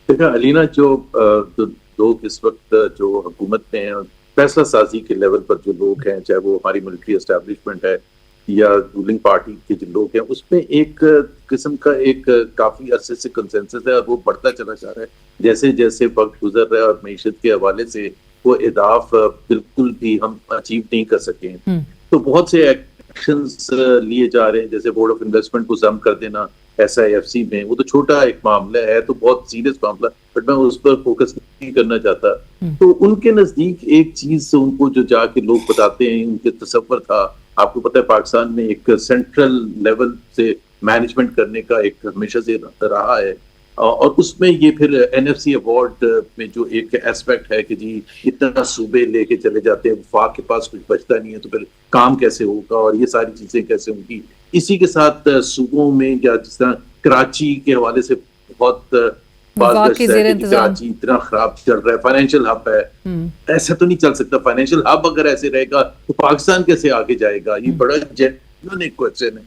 دیکھا علینا، جو لوگ اس وقت جو حکومت میں ہیں، فیصلہ سازی کے لیول پر جو لوگ ہیں، چاہے وہ ہماری ملٹری اسٹیبلشمنٹ ہے یا رولنگ پارٹی کے جو لوگ ہیں، اس میں ایک قسم کا ایک کافی عرصے سے کنسنسس ہے، اور وہ بڑھتا چلا جا رہا ہے جیسے جیسے وقت گزر رہا ہے، اور معیشت کے حوالے سے وہ اہداف بالکل بھی ہم اچیو نہیں کر سکے ہیں۔ تو بہت سے ایکشنز لیے جا رہے ہیں، جیسے بورڈ آف انویسٹمنٹ کو ضم کر دینا ایس آئی ایف سی میں۔ وہ تو چھوٹا ایک معاملہ ہے، تو بہت سیریس معاملہ، بٹ میں اس پر فوکس نہیں کرنا چاہتا۔ تو ان کے نزدیک ایک چیز ان کو جو جا کے لوگ بتاتے ہیں، ان کے تصور تھا، آپ کو پتہ ہے پاکستان میں ایک سینٹرل لیول سے مینجمنٹ کرنے کا ایک ہمیشہ سے رہا ہے، اور اس میں یہ پھر این ایف سی ایوارڈ میں جو ایک ایسپیکٹ ہے کہ جی اتنا صوبے لے کے چلے جاتے ہیں، وفاق کے پاس کچھ بچتا نہیں ہے، تو پھر کام کیسے ہوگا اور یہ ساری چیزیں کیسے ہوں گی۔ اسی کے ساتھ صوبوں میں، یا جس طرح کراچی کے حوالے سے بہت بعض وفاق کے گشت ہے زیر کہ انتظام۔ کراچی اتنا خراب چل رہا ہے، فائنینشیل ہب ہے، ایسا تو نہیں چل سکتا۔ فائنینشیل ہب اگر ایسے رہے گا تو پاکستان کیسے آگے جائے گا؟ یہ بڑا جینوین ایک کوسچن ہے۔